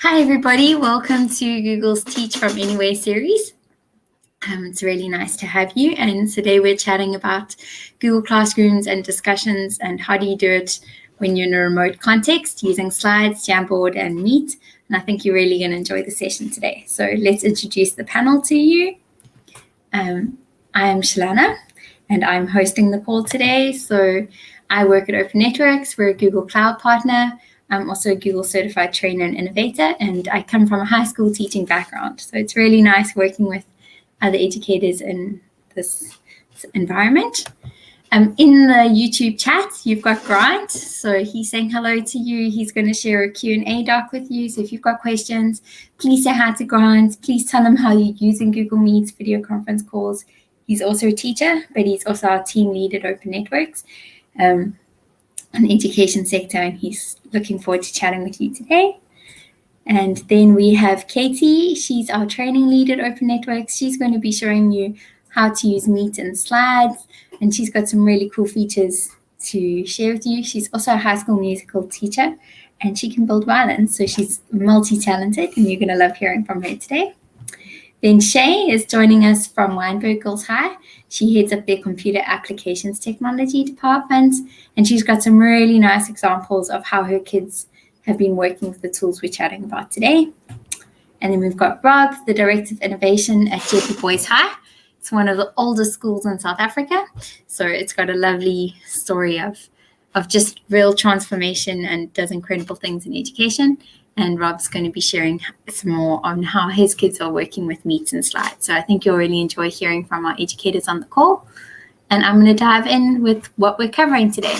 Hi everybody, welcome to Google's Teach from Anywhere series. It's really nice to have you, and today we're chatting about Google Classrooms and discussions and how do you do it when you're in a remote context using slides, Jamboard and Meet, and I think you're really going to enjoy the session today. So let's introduce the panel to you. I am Shalana and I'm hosting the call today. So I work at Open Networks, we're a Google Cloud partner. I'm also a Google Certified Trainer and Innovator, and I come from a high school teaching background. So it's really nice working with other educators in this environment. In the YouTube chat, you've got Grant. So he's saying hello to you. He's going to share a Q&A doc with you. So if you've got questions, please say hi to Grant. Please tell him how you're using Google Meets video conference calls. He's also a teacher, but he's also our team lead at Open Networks. An education sector, and he's looking forward to chatting with you today. And then we have Katie. She's our training lead at Open Networks. She's going to be showing you how to use Meet and slides, and she's got some really cool features to share with you. She's also a high school musical teacher, and she can build violins, so she's multi-talented, and you're going to love hearing from her today. Then Shay is joining us from Weinberg Girls High. She heads up their computer applications technology department, and she's got some really nice examples of how her kids have been working with the tools we're chatting about today. And then we've got Rob, the Director of Innovation at JP Boys High. It's one of the oldest schools in South Africa, so it's got a lovely story of just real transformation and does incredible things in education. And Rob's going to be sharing some more on how his kids are working with Meet and slides. So I think you'll really enjoy hearing from our educators on the call. And I'm going to dive in with what we're covering today.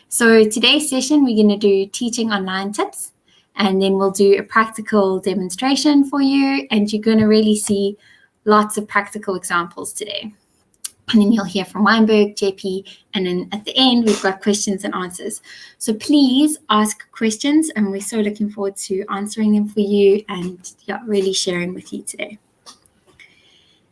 So today's session, we're going to do teaching online tips, and then we'll do a practical demonstration for you. And you're going to really see lots of practical examples today. And then you'll hear from Weinberg, JP, and then at the end, we've got questions and answers. So please ask questions, and we're so looking forward to answering them for you and really sharing with you today.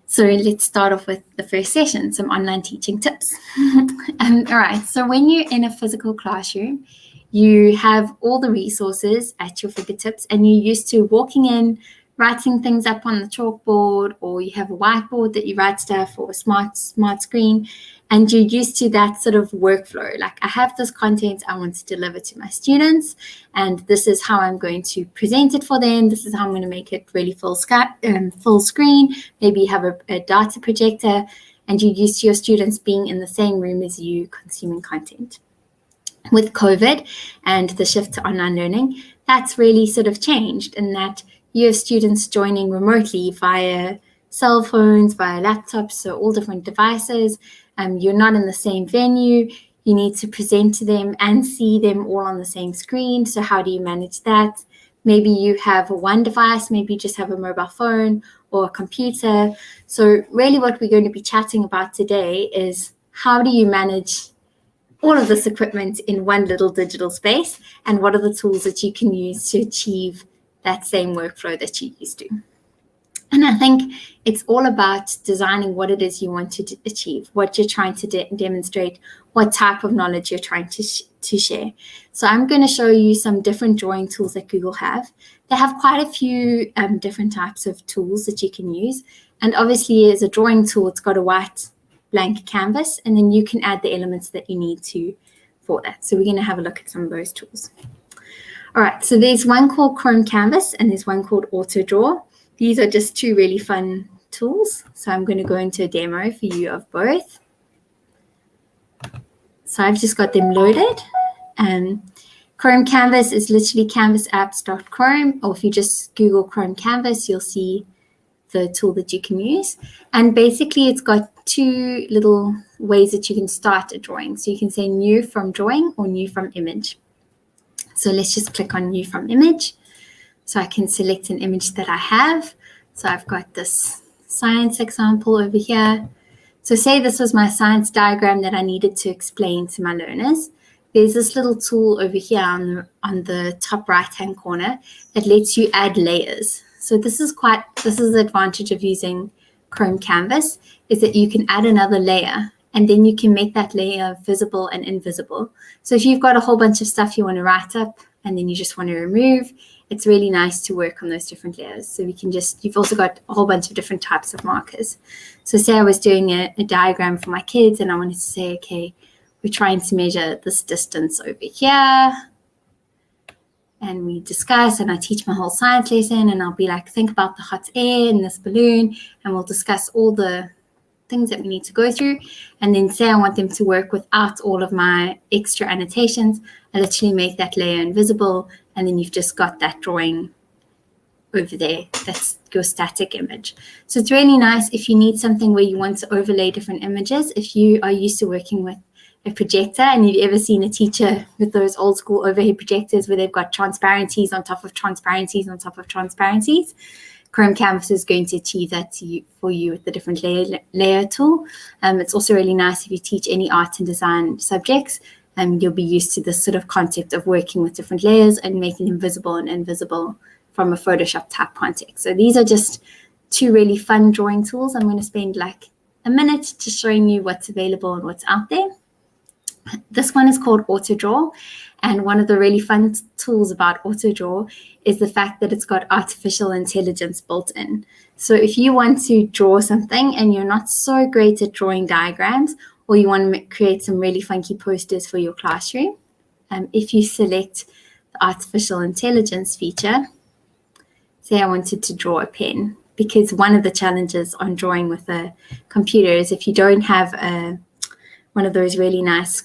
So let's start off with the first session, some online teaching tips. All right, so when you're in a physical classroom, you have all the resources at your fingertips, and you're used to walking in, writing things up on the chalkboard, or you have a whiteboard that you write stuff, or a smart screen, and you're used to that sort of workflow. Like, I have this content I want to deliver to my students, and this is how I'm going to present it for them. This is how I'm going to make it really full screen. Maybe you have a data projector, and you're used to your students being in the same room as you consuming content. With COVID and the shift to online learning, that's really sort of changed, in that you have students joining remotely via cell phones, via laptops, so all different devices. You're not in the same venue. You need to present to them and see them all on the same screen. So how do you manage that? Maybe you have one device, maybe you just have a mobile phone or a computer. So really what we're going to be chatting about today is, how do you manage all of this equipment in one little digital space, and what are the tools that you can use to achieve that same workflow that you're used to. And I think it's all about designing what it is you want to achieve, what you're trying to demonstrate, what type of knowledge you're trying to share. So I'm going to show you some different drawing tools that Google have. They have quite a few different types of tools that you can use. And obviously, as a drawing tool, it's got a white blank canvas, and then you can add the elements that you need to for that. So we're going to have a look at some of those tools. All right, so there's one called Chrome Canvas and there's one called Auto Draw. These are just two really fun tools. So I'm going to go into a demo for you of both. So I've just got them loaded. Chrome Canvas is literally canvasapps.chrome, or if you just Google Chrome Canvas, you'll see the tool that you can use. And basically, it's got two little ways that you can start a drawing. So you can say new from drawing or new from image. So let's just click on new from image. So I can select an image that I have. So I've got this science example over here. So say this was my science diagram that I needed to explain to my learners. There's this little tool over here on the top right-hand corner that lets you add layers. So this is the advantage of using Chrome Canvas, is that you can add another layer and then you can make that layer visible and invisible. So if you've got a whole bunch of stuff you want to write up and then you just want to remove, it's really nice to work on those different layers. So we can just, you've also got a whole bunch of different types of markers. So say I was doing a diagram for my kids and I wanted to say, okay, we're trying to measure this distance over here. And we discuss, and I teach my whole science lesson, and I'll be like, think about the hot air in this balloon, and we'll discuss all the things that we need to go through. And then say I want them to work without all of my extra annotations, I literally make that layer invisible, and then you've just got that drawing over there. That's your static image. So it's really nice if you need something where you want to overlay different images. If you are used to working with a projector and you've ever seen a teacher with those old school overhead projectors where they've got transparencies on top of transparencies on top of transparencies, Chrome Canvas is going to achieve that for you with the different layer tool. It's also really nice if you teach any art and design subjects. You'll be used to this sort of concept of working with different layers and making them visible and invisible from a Photoshop type context. So these are just two really fun drawing tools. I'm going to spend like a minute just showing you what's available and what's out there. This one is called AutoDraw, and one of the really fun tools about AutoDraw is the fact that it's got artificial intelligence built in. So if you want to draw something and you're not so great at drawing diagrams, or you want to create some really funky posters for your classroom, if you select the artificial intelligence feature, say I wanted to draw a pen, because one of the challenges on drawing with a computer is if you don't have one of those really nice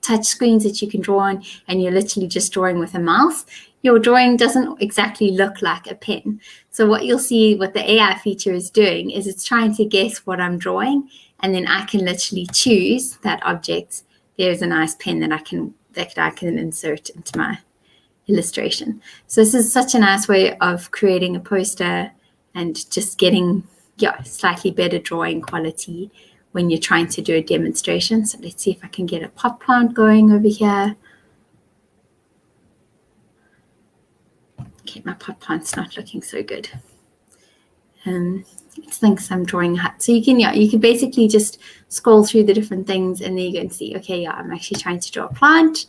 touch screens that you can draw on and you're literally just drawing with a mouse, your drawing doesn't exactly look like a pen. So what you'll see what the AI feature is doing is it's trying to guess what I'm drawing, and then I can literally choose that object. There's a nice pen that I can insert into my illustration. So this is such a nice way of creating a poster and just getting slightly better drawing quality when you're trying to do a demonstration. So let's see if I can get a pot plant going over here. Okay, my pot plant's not looking so good. It thinks I'm drawing a hut. So you can basically just scroll through the different things and then you can see, okay, I'm actually trying to draw a plant,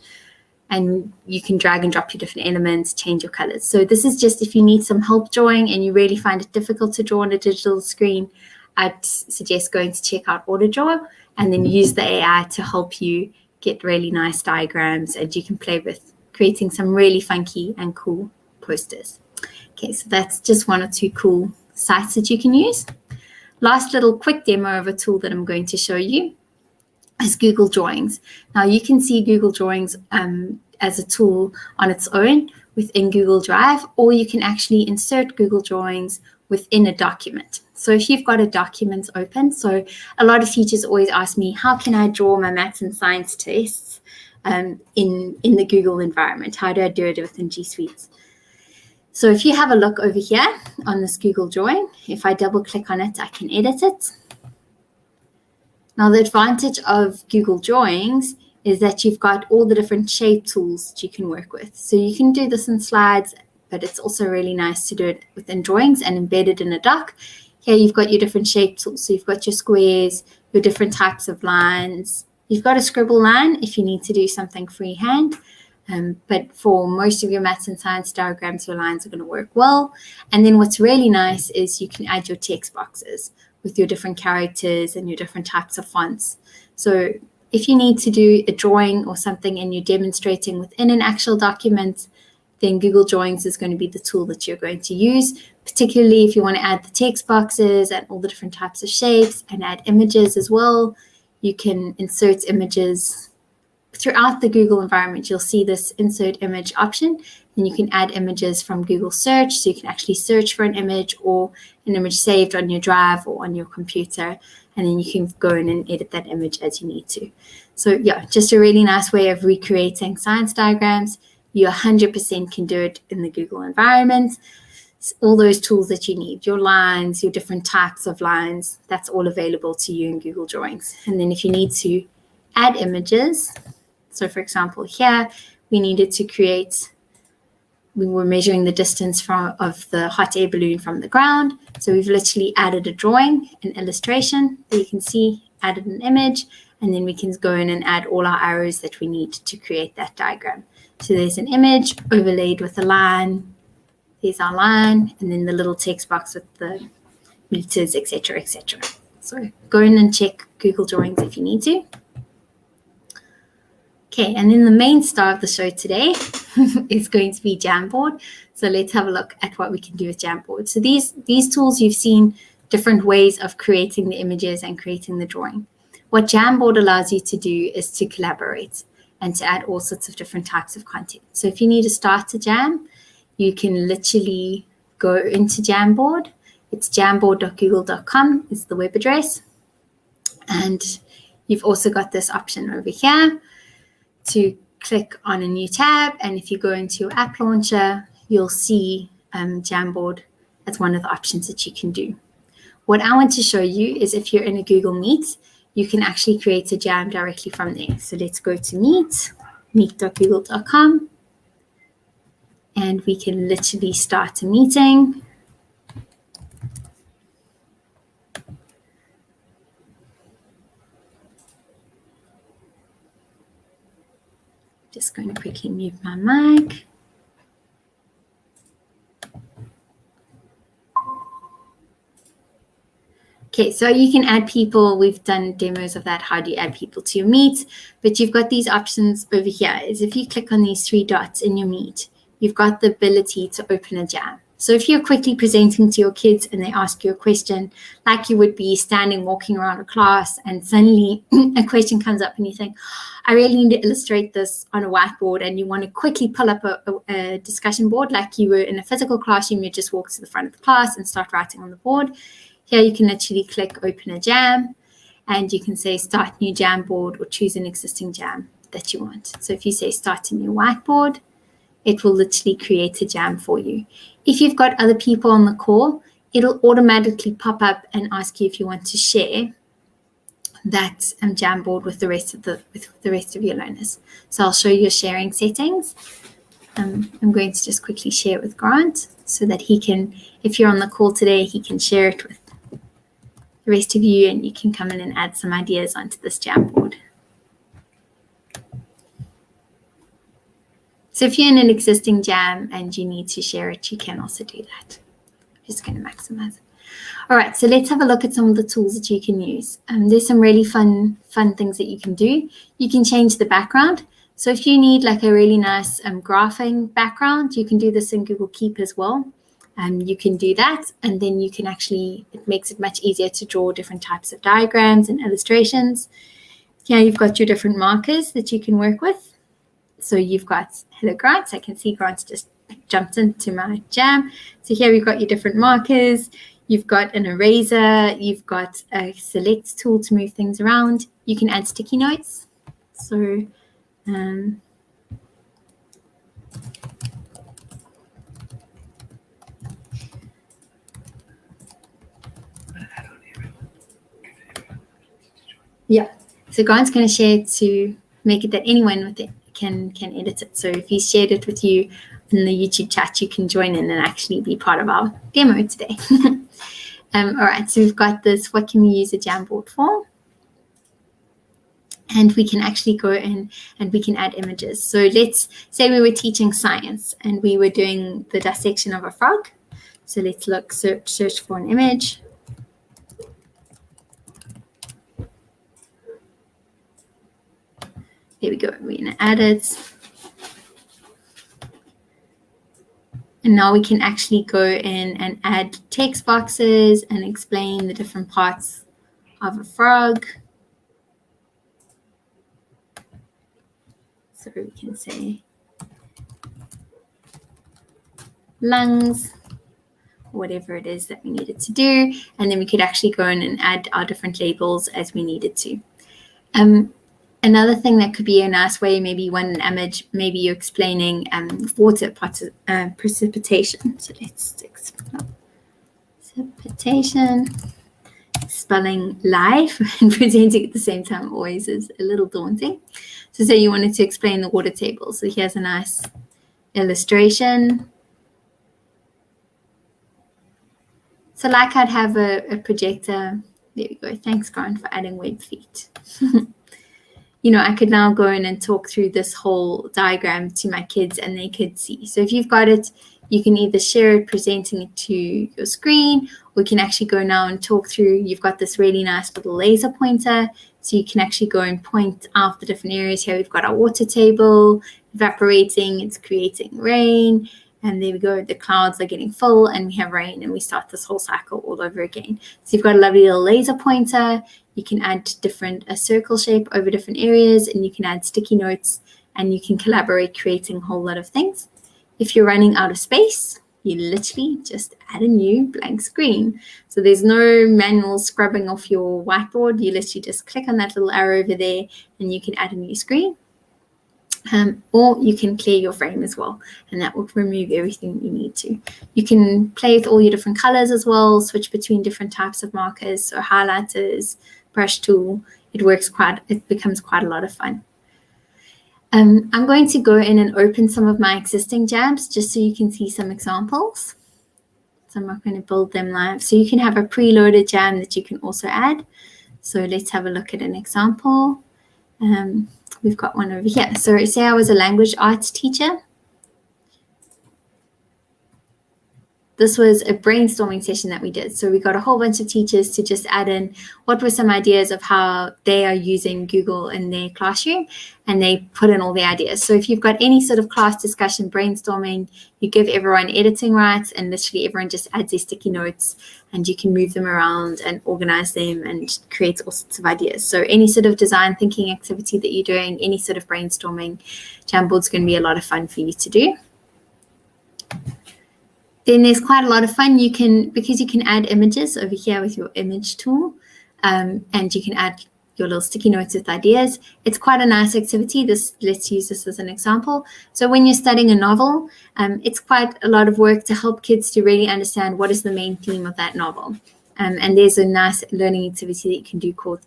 and you can drag and drop your different elements, change your colors. So this is just if you need some help drawing and you really find it difficult to draw on a digital screen, I'd suggest going to check out AutoDraw and then use the AI to help you get really nice diagrams, and you can play with creating some really funky and cool posters. Okay, so that's just one or two cool sites that you can use. Last little quick demo of a tool that I'm going to show you is Google Drawings. Now you can see Google Drawings as a tool on its own within Google Drive, or you can actually insert Google Drawings within a document. So if you've got a document open, so a lot of teachers always ask me, how can I draw my maths and science tests in the Google environment? How do I do it within G Suite? So if you have a look over here on this Google drawing, if I double click on it, I can edit it. Now the advantage of Google Drawings is that you've got all the different shape tools that you can work with. So you can do this in slides, but it's also really nice to do it within drawings and embed it in a doc. Here you've got your different shape tools. So you've got your squares, your different types of lines. You've got a scribble line if you need to do something freehand. But for most of your maths and science diagrams, your lines are going to work well. And then what's really nice is you can add your text boxes with your different characters and your different types of fonts. So if you need to do a drawing or something and you're demonstrating within an actual document, then Google Drawings is going to be the tool that you're going to use, particularly if you want to add the text boxes and all the different types of shapes and add images as well. You can insert images throughout the Google environment. You'll see this insert image option, and you can add images from Google search. So you can actually search for an image or an image saved on your drive or on your computer, and then you can go in and edit that image as you need to. So yeah, just a really nice way of recreating science diagrams. You 100% can do it in the Google environment. All those tools that you need, your lines, your different types of lines, that's all available to you in Google Drawings. And then if you need to add images, so for example, here we needed to create, we were measuring the distance of the hot air balloon from the ground. So we've literally added a drawing, an illustration that you can see added an image, and then we can go in and add all our arrows that we need to create that diagram. So there's an image overlaid with a line. There's our line, and then the little text box with the meters, etc., etc. So go in and check Google Drawings if you need to. Okay, and then the main star of the show today is going to be Jamboard. So let's have a look at what we can do with Jamboard. So these tools, you've seen different ways of creating the images and creating the drawing. What Jamboard allows you to do is to collaborate and to add all sorts of different types of content. So if you need to start a jam, you can literally go into Jamboard. It's jamboard.google.com is the web address. And you've also got this option over here to click on a new tab, and if you go into your app launcher, you'll see Jamboard as one of the options that you can do. What I want to show you is if you're in a Google Meet, you can actually create a jam directly from there. So let's go to meet.google.com, and we can literally start a meeting. Just going to quickly mute my mic. Okay, so you can add people. We've done demos of that. How do you add people to your Meet? But you've got these options over here. Is if you click on these three dots in your Meet, you've got the ability to open a jam. So if you're quickly presenting to your kids and they ask you a question, like you would be standing, walking around a class, and suddenly a question comes up and you think, I really need to illustrate this on a whiteboard, and you want to quickly pull up a discussion board like you were in a physical classroom, you just walk to the front of the class and start writing on the board. Here you can literally click open a jam, and you can say start new Jamboard or choose an existing jam that you want. So if you say start a new whiteboard, it will literally create a jam for you. If you've got other people on the call, it'll automatically pop up and ask you if you want to share that Jamboard with the rest of your learners. So I'll show you your sharing settings. I'm going to just quickly share it with Grant so that he can, if you're on the call today, he can share it with the rest of you, and you can come in and add some ideas onto this Jamboard. So if you're in an existing jam and you need to share it, you can also do that. I'm just going to maximize it. All right, so let's have a look at some of the tools that you can use. There's some really fun things that you can do. You can change the background. So if you need like a really nice graphing background, you can do this in Google Keep as well. You can do that, and then you can actually, it makes it much easier to draw different types of diagrams and illustrations. Here you've got your different markers that you can work with. So you've got, hello Grant, I can see Grant just jumped into my jam. So here we've got your different markers. You've got an eraser. You've got a select tool to move things around. You can add sticky notes. So yeah, so Grant's going to share to make it that anyone with it can edit it. So if he shared it with you in the YouTube chat, you can join in and actually be part of our demo today. All right, so we've got this, what can we use a Jamboard for? And we can actually go in and we can add images. So let's say we were teaching science and we were doing the dissection of a frog. So let's look, search for an image. There we go, we're going to add it. And now we can actually go in and add text boxes and explain the different parts of a frog. So we can say lungs, whatever it is that we needed to do. And then we could actually go in and add our different labels as we needed to. Another thing that could be a nice way, maybe one image, maybe you're explaining water precipitation. So let's explore precipitation. Spelling live and presenting at the same time always is a little daunting. So say you wanted to explain the water table. So here's a nice illustration. So like I'd have a projector There we go. Thanks, Grant, for adding web feet. You know, I could now go in and talk through this whole diagram to my kids and they could see. So if you've got it, you can either share it, presenting it to your screen, or you can actually go now and talk through. You've got this really nice little laser pointer, so you can actually go and point out the different areas. Here we've got our water table evaporating, it's creating rain, and there we go, the clouds are getting full and we have rain, and we start this whole cycle all over again. So you've got a lovely little laser pointer. You can add a circle shape over different areas, and you can add sticky notes, and you can collaborate, creating a whole lot of things. If you're running out of space, you literally just add a new blank screen. So there's no manual scrubbing off your whiteboard. You literally just click on that little arrow over there and you can add a new screen. Or you can clear your frame as well, and that will remove everything you need to. You can play with all your different colors as well, switch between different types of markers, so highlighters, brush tool. It becomes quite a lot of fun. I'm going to go in and open some of my existing jams just so you can see some examples. So I'm not going to build them live. So you can have a preloaded jam that you can also add. So let's have a look at an example. We've got one over here. So say I was a language arts teacher. This was a brainstorming session that we did. So we got a whole bunch of teachers to just add in what were some ideas of how they are using Google in their classroom, and they put in all the ideas. So if you've got any sort of class discussion, brainstorming, you give everyone editing rights, and literally everyone just adds their sticky notes, and you can move them around and organize them and create all sorts of ideas. So any sort of design thinking activity that you're doing, any sort of brainstorming, Jamboard's going to be a lot of fun for you to do. Then there's quite a lot of fun. Because you can add images over here with your image tool, and you can add your little sticky notes with ideas. It's quite a nice activity. Let's use this as an example. So when you're studying a novel, it's quite a lot of work to help kids to really understand what is the main theme of that novel. And there's a nice learning activity that you can do called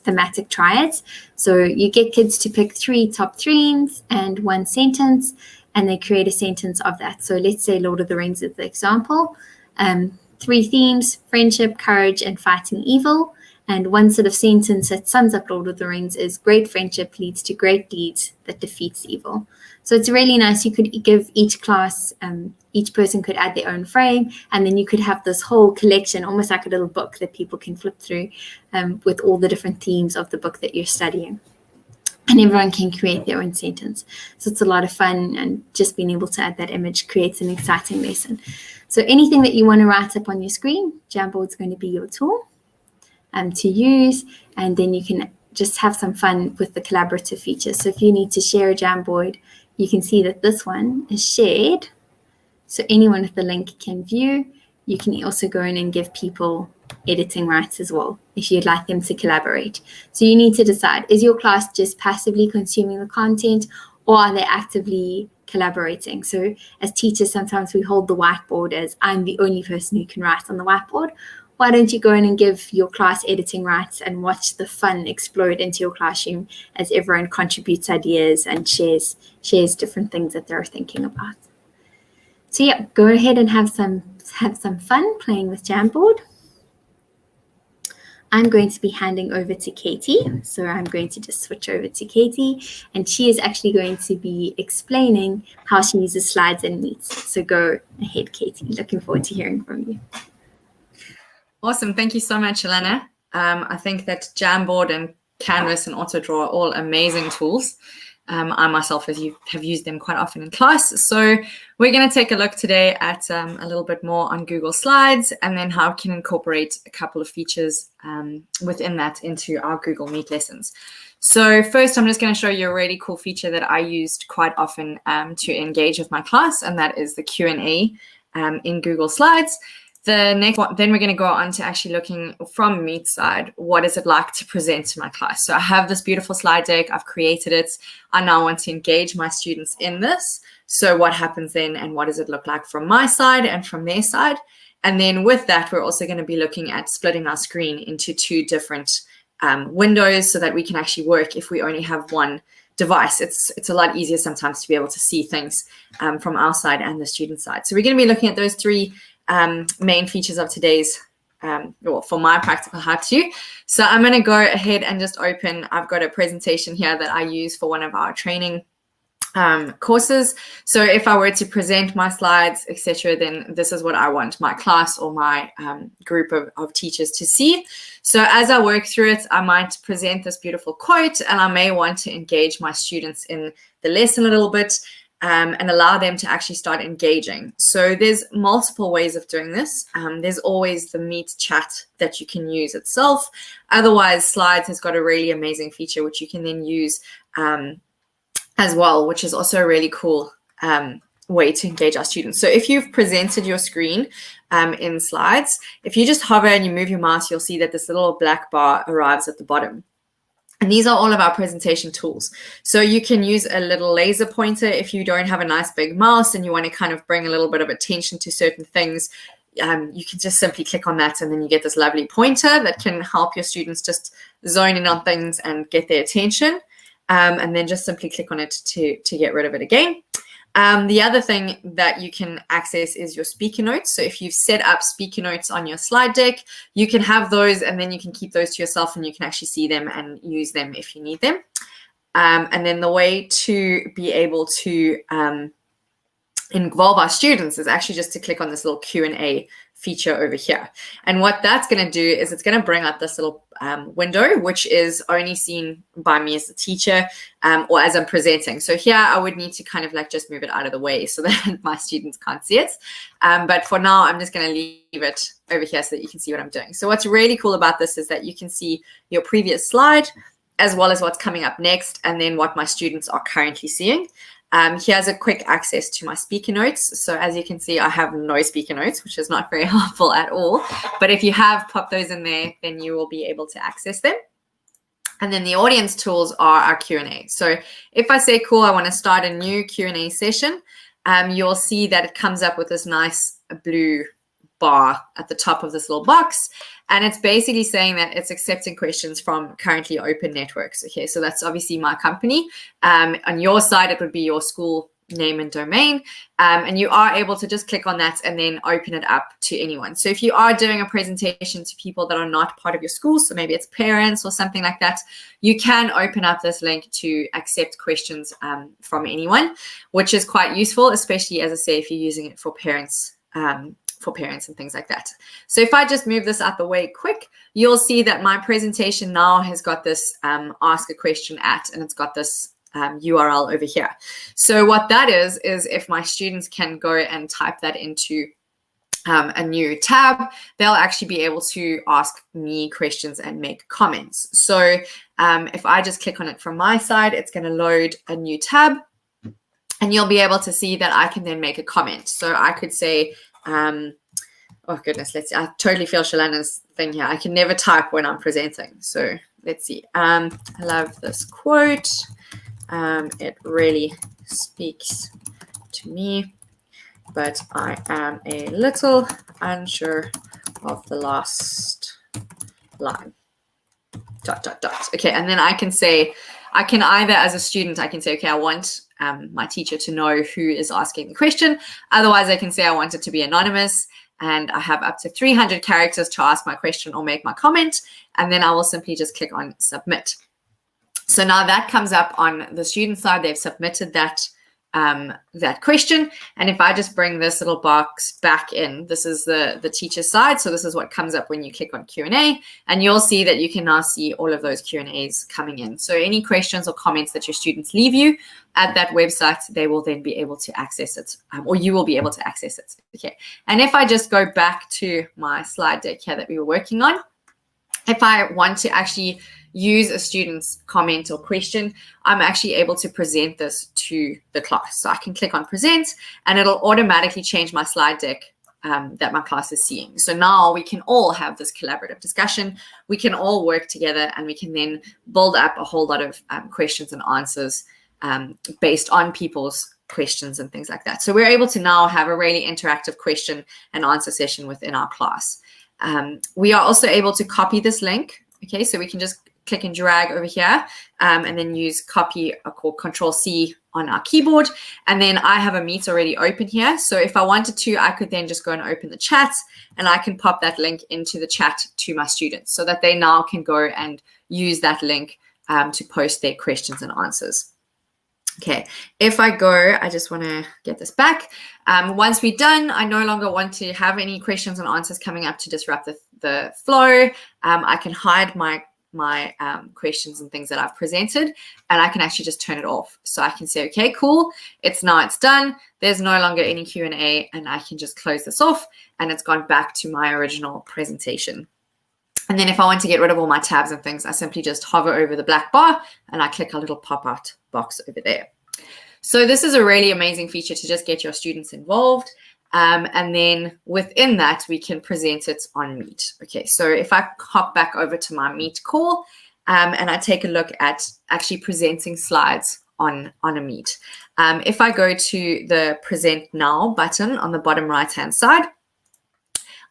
thematic triads. So you get kids to pick 3 top themes and 1 sentence, and they create a sentence of that. So let's say Lord of the Rings is the example. 3 themes: friendship, courage, and fighting evil. And 1 sort of sentence that sums up Lord of the Rings is great friendship leads to great deeds that defeats evil. So it's really nice. You could give each class, each person could add their own frame, and then you could have this whole collection, almost like a little book that people can flip through with all the different themes of the book that you're studying. And everyone can create their own sentence. So it's a lot of fun, and just being able to add that image creates an exciting lesson. So anything that you want to write up on your screen, Jamboard's going to be your tool to use, and then you can just have some fun with the collaborative features. So if you need to share a Jamboard, you can see that this one is shared. So anyone with the link can view. You can also go in and give people editing rights as well if you'd like them to collaborate. So you need to decide, is your class just passively consuming the content, or are they actively collaborating? So as teachers, sometimes we hold the whiteboard as I'm the only person who can write on the whiteboard. Why don't you go in and give your class editing rights and watch the fun explode into your classroom as everyone contributes ideas and shares different things that they're thinking about. So yeah, go ahead and have some fun playing with Jamboard. I'm going to be handing over to Katie. So I'm going to just switch over to Katie, and she is actually going to be explaining how she uses slides and meets. So go ahead, Katie. Looking forward to hearing from you. Awesome. Thank you so much, Elena. I think that Jamboard and Canvas and AutoDraw are all amazing tools. I myself have used them quite often in class. So we're going to take a look today at a little bit more on Google Slides, and then how we can incorporate a couple of features within that into our Google Meet lessons. So first, I'm just going to show you a really cool feature that I used quite often to engage with my class, and that is the Q&A in Google Slides. The next one, then we're going to go on to actually looking from Meet side, what is it like to present to my class? So I have this beautiful slide deck, I've created it. I now want to engage my students in this. So what happens then, and what does it look like from my side and from their side? And then with that, we're also going to be looking at splitting our screen into 2 different windows so that we can actually work if we only have one device. It's a lot easier sometimes to be able to see things from our side and the student side. So we're going to be looking at those 3 main features of today's or for my practical how-to. So I'm going to go ahead and just open, I've got a presentation here that I use for one of our training courses. So if I were to present my slides, etc., then this is what I want my class or my group of teachers to see. So as I work through it, I might present this beautiful quote, and I may want to engage my students in the lesson a little bit and allow them to actually start engaging. So there's multiple ways of doing this. There's always the Meet chat that you can use itself. Otherwise, Slides has got a really amazing feature which you can then use as well, which is also a really cool way to engage our students. So if you've presented your screen in Slides, if you just hover and you move your mouse, you'll see that this little black bar arrives at the bottom. And these are all of our presentation tools. So you can use a little laser pointer if you don't have a nice big mouse and you want to kind of bring a little bit of attention to certain things. You can just simply click on that, and then you get this lovely pointer that can help your students just zone in on things and get their attention. And then just simply click on it to get rid of it again. The other thing that you can access is your speaker notes. So if you've set up speaker notes on your slide deck, you can have those, and then you can keep those to yourself, and you can actually see them and use them if you need them. And then the way to be able to involve our students is actually just to click on this little Q&A feature over here. And what that's going to do is it's going to bring up this little window, which is only seen by me as a teacher or as I'm presenting. So here I would need to kind of like just move it out of the way so that my students can't see it. But for now, I'm just going to leave it over here so that you can see what I'm doing. So what's really cool about this is that you can see your previous slide as well as what's coming up next, and then what my students are currently seeing. Here's a quick access to my speaker notes. So as you can see, I have no speaker notes, which is not very helpful at all. But if you have popped those in there, then you will be able to access them. And then the audience tools are our Q&A. So if I say, cool, I want to start a new Q&A session, you'll see that it comes up with this nice blue bar at the top of this little box. And it's basically saying that it's accepting questions from currently open networks. Okay, so that's obviously my company. On your side, it would be your school name and domain. And you are able to just click on that and then open it up to anyone. So if you are doing a presentation to people that are not part of your school, so maybe it's parents or something like that, you can open up this link to accept questions from anyone, which is quite useful, especially, as I say, if you're using it for parents and things like that. So if I just move this out the way quick, you'll see that my presentation now has got this ask a question at, and it's got this URL over here. So what that is if my students can go and type that into a new tab, they'll actually be able to ask me questions and make comments. So if I just click on it from my side, it's going to load a new tab, and you'll be able to see that I can then make a comment. So I could say, oh goodness, let's see. I totally feel Shalana's thing here. I can never type when I'm presenting. So let's see. I love this quote. It really speaks to me, but I am a little unsure of the last line. ... Okay, and then I can say, I can either, as a student, I can say, okay, I want my teacher to know who is asking the question. Otherwise, I can say I want it to be anonymous, and I have up to 300 characters to ask my question or make my comment, and then I will simply just click on submit. So now that comes up on the student side. They've submitted that question. And if I just bring this little box back in, this is the teacher side. So this is what comes up when you click on Q&A, and you'll see that you can now see all of those Q&As coming in. So any questions or comments that your students leave you at that website, they will then be able to access it, or you will be able to access it. Okay. And if I just go back to my slide deck here that we were working on, if I want to actually use a student's comment or question, I'm actually able to present this to the class. So I can click on present, and it'll automatically change my slide deck that my class is seeing. So now we can all have this collaborative discussion. We can all work together, and we can then build up a whole lot of questions and answers based on people's questions and things like that. So we're able to now have a really interactive question and answer session within our class. We are also able to copy this link. Okay, so we can just click and drag over here, and then use copy or Control-C on our keyboard. And then I have a Meet already open here. So if I wanted to, I could then just go and open the chat, and I can pop that link into the chat to my students so that they now can go and use that link to post their questions and answers. Okay, if I go, I just want to get this back. Once we're done, I no longer want to have any questions and answers coming up to disrupt the flow. I can hide my questions and things that I've presented, and I can actually just turn it off. So I can say, okay, cool, it's done. There's no longer any Q&A, and I can just close this off, and it's gone back to my original presentation. And then if I want to get rid of all my tabs and things, I simply just hover over the black bar and I click a little pop-out box over there. So this is a really amazing feature to just get your students involved. And then within that, we can present it on Meet. Okay, so if I hop back over to my Meet call and I take a look at actually presenting slides on a Meet. If I go to the Present Now button on the bottom right-hand side,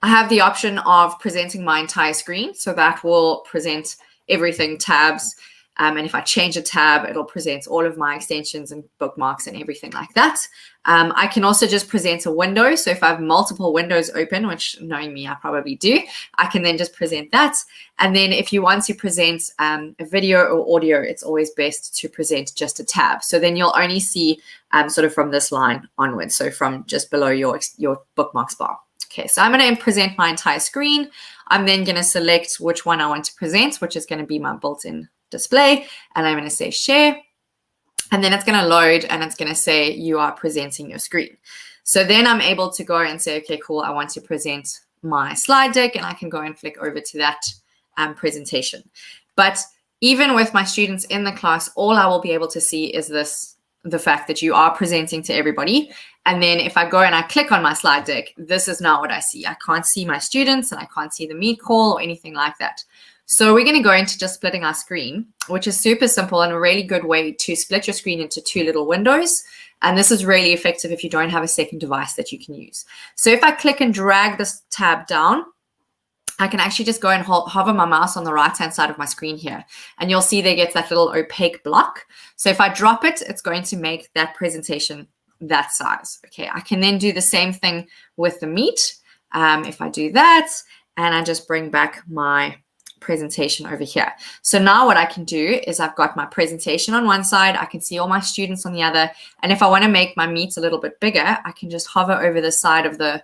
I have the option of presenting my entire screen. So that will present everything, tabs. And if I change a tab, it'll present all of my extensions and bookmarks and everything like that. I can also just present a window. So if I have multiple windows open, which knowing me, I probably do, I can then just present that. And then if you want to present a video or audio, it's always best to present just a tab. So then you'll only see sort of from this line onwards. So from just below your bookmarks bar. Okay, so I'm going to present my entire screen. I'm then going to select which one I want to present, which is going to be my built-in display. And I'm going to say share. And then it's going to load and it's going to say you are presenting your screen. So then I'm able to go and say, okay, cool, I want to present my slide deck, and I can go and flick over to that presentation. But even with my students in the class, all I will be able to see is the fact that you are presenting to everybody. And then if I go and I click on my slide deck, this is not what I see. I can't see my students and I can't see the Meet call or anything like that. So we're going to go into just splitting our screen, which is super simple and a really good way to split your screen into two little windows. And this is really effective if you don't have a second device that you can use. So if I click and drag this tab down, I can actually just go and hover my mouse on the right-hand side of my screen here. And you'll see there gets that little opaque block. So if I drop it, it's going to make that presentation that size. Okay, I can then do the same thing with the Meet. If I do that, and I just bring back my presentation over here. So now what I can do is I've got my presentation on one side. I can see all my students on the other. And if I want to make my Meet a little bit bigger, I can just hover over the side of the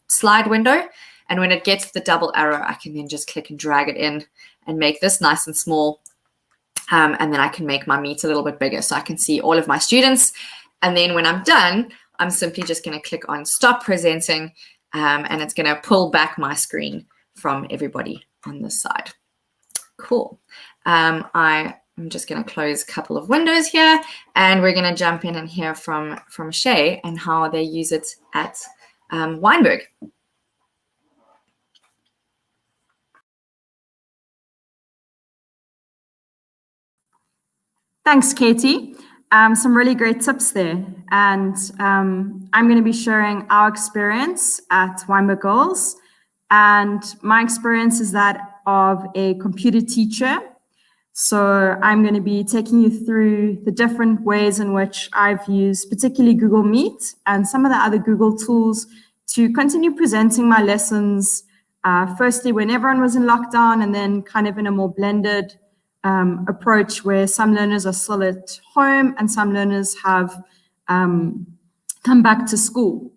slide window. And when it gets the double arrow, I can then just click and drag it in and make this nice and small. And then I can make my Meet a little bit bigger so I can see all of my students. And then when I'm done, I'm simply just going to click on Stop Presenting, and it's going to pull back my screen from everybody on this side. Cool. I'm just going to close a couple of windows here, and we're going to jump in and hear from Shay and how they use it at Weinberg. Thanks, Katie. Some really great tips there. And I'm going to be sharing our experience at Weinberg Girls. And my experience is that of a computer teacher. So I'm going to be taking you through the different ways in which I've used particularly Google Meet and some of the other Google tools to continue presenting my lessons, firstly when everyone was in lockdown, and then kind of in a more blended approach where some learners are still at home and some learners have come back to school.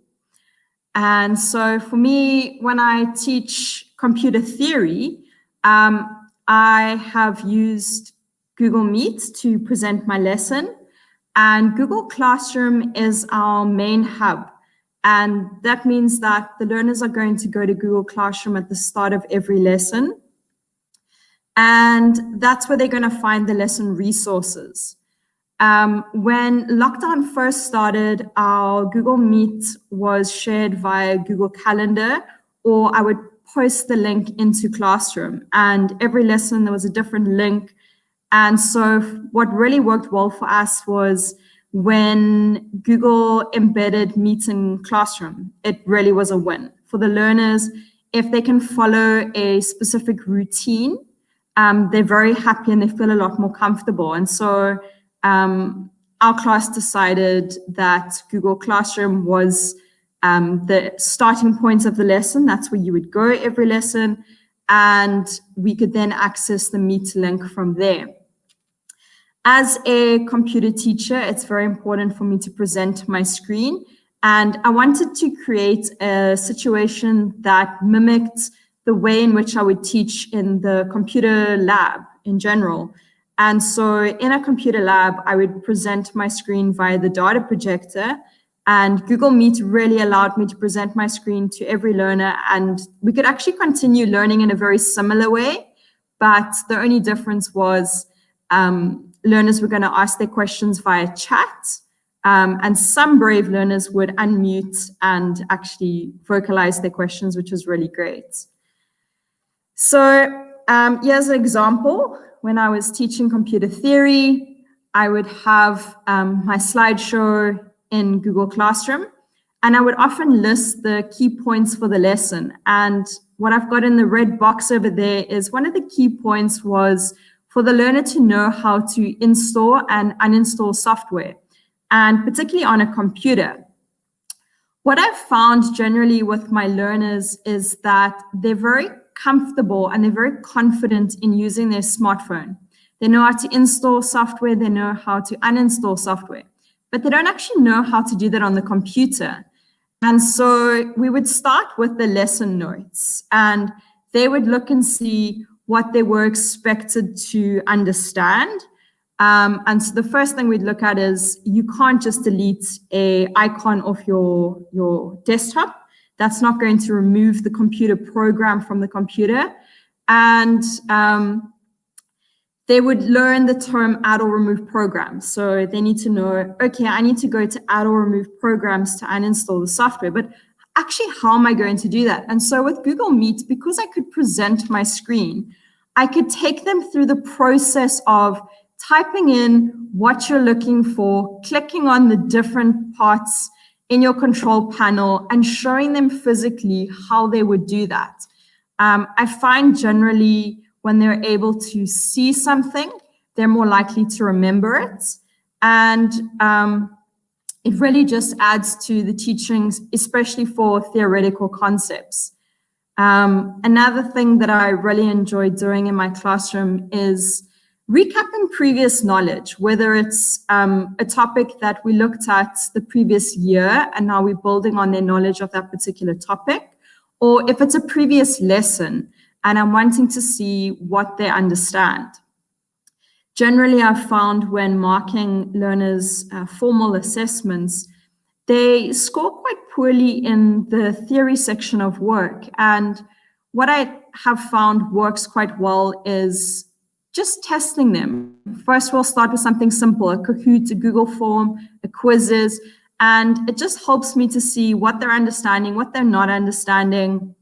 And so for me, when I teach computer theory, I have used Google Meet to present my lesson, and Google Classroom is our main hub. And that means that the learners are going to go to Google Classroom at the start of every lesson. And that's where they're going to find the lesson resources. When lockdown first started, our Google Meet was shared via Google Calendar, or I would post the link into Classroom. And every lesson, there was a different link. And so what really worked well for us was when Google embedded Meet in Classroom. It really was a win. For the learners, if they can follow a specific routine, they're very happy and they feel a lot more comfortable. And so our class decided that Google Classroom was the starting point of the lesson. That's where you would go every lesson, and we could then access the Meet link from there. As a computer teacher, it's very important for me to present my screen, and I wanted to create a situation that mimicked the way in which I would teach in the computer lab in general. And so in a computer lab, I would present my screen via the data projector, and Google Meet really allowed me to present my screen to every learner, and we could actually continue learning in a very similar way, but the only difference was learners were going to ask their questions via chat, and some brave learners would unmute and actually vocalize their questions, which was really great. So here's an example. When I was teaching computer theory, I would have my slideshow in Google Classroom, and I would often list the key points for the lesson. And what I've got in the red box over there is one of the key points was for the learner to know how to install and uninstall software, and particularly on a computer. What I've found generally with my learners is that they're very comfortable and they're very confident in using their smartphone. They know how to install software, they know how to uninstall software, but they don't actually know how to do that on the computer. And so we would start with the lesson notes, and they would look and see what they were expected to understand. And so the first thing we'd look at is you can't just delete an icon off your desktop. That's not going to remove the computer program from the computer. And they would learn the term add or remove programs. So they need to know, okay, I need to go to add or remove programs to uninstall the software, but actually, how am I going to do that? And so with Google Meet, because I could present my screen, I could take them through the process of typing in what you're looking for, clicking on the different parts in your control panel, and showing them physically how they would do that. I find generally when they're able to see something, they're more likely to remember it. And it really just adds to the teachings, especially for theoretical concepts. Another thing that I really enjoy doing in my classroom is recapping previous knowledge, whether it's a topic that we looked at the previous year and now we're building on their knowledge of that particular topic, or if it's a previous lesson and I'm wanting to see what they understand. Generally, I've found when marking learners' formal assessments, they score quite poorly in the theory section of work. And what I have found works quite well is just testing them. First, we'll start with something simple, a Kahoot, a Google form, a quizzes, and it just helps me to see what they're understanding, what they're not understanding,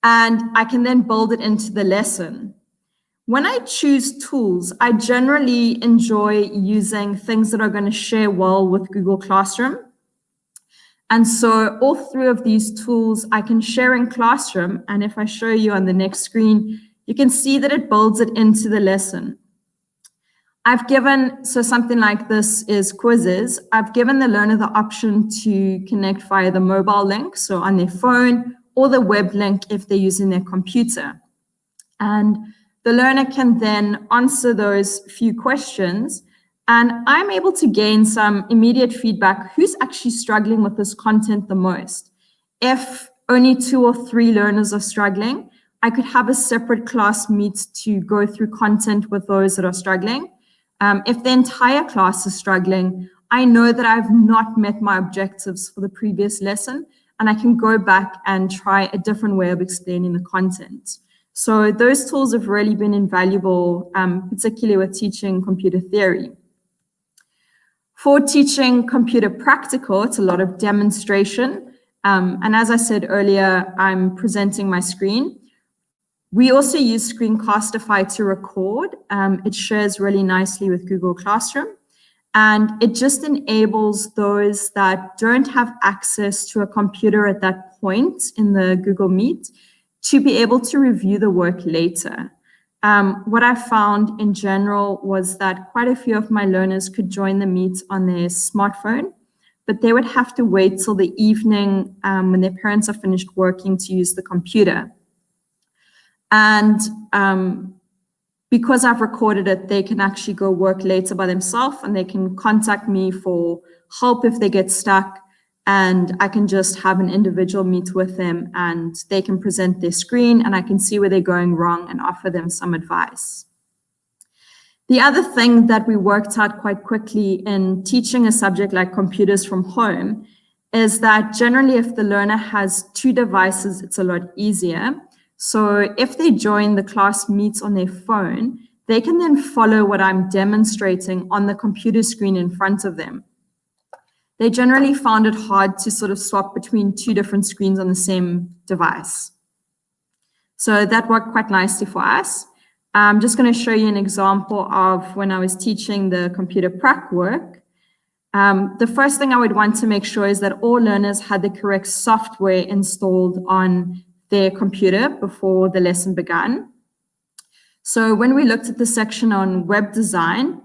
and I can then build it into the lesson. When I choose tools, I generally enjoy using things that are going to share well with Google Classroom. And so all three of these tools I can share in Classroom, and if I show you on the next screen, you can see that it builds it into the lesson. I've given, so something like this is quizzes. I've given the learner the option to connect via the mobile link, so on their phone, or the web link if they're using their computer. And the learner can then answer those few questions, and I'm able to gain some immediate feedback. Who's actually struggling with this content the most? If only 2 or 3 learners are struggling, I could have a separate class meet to go through content with those that are struggling. If the entire class is struggling, I know that I've not met my objectives for the previous lesson, and I can go back and try a different way of explaining the content. So those tools have really been invaluable, particularly with teaching computer theory. For teaching computer practical, it's a lot of demonstration. And as I said earlier, I'm presenting my screen. We also use Screencastify to record. It shares really nicely with Google Classroom. And it just enables those that don't have access to a computer at that point in the Google Meet to be able to review the work later. what I found in general was that quite a few of my learners could join the Meet on their smartphone, but they would have to wait till the evening when their parents are finished working to use the computer. And because I've recorded it, they can actually go work later by themselves, and they can contact me for help if they get stuck, and I can just have an individual meet with them, and they can present their screen, and I can see where they're going wrong and offer them some advice. The other thing that we worked out quite quickly in teaching a subject like computers from home is that generally if the learner has 2 devices, it's a lot easier. So if they join the class Meets on their phone, they can then follow what I'm demonstrating on the computer screen in front of them. They generally found it hard to sort of swap between 2 different screens on the same device. So that worked quite nicely for us. I'm just going to show you an example of when I was teaching the computer prac work. The first thing I would want to make sure is that all learners had the correct software installed on their computer before the lesson began. So when we looked at the section on web design,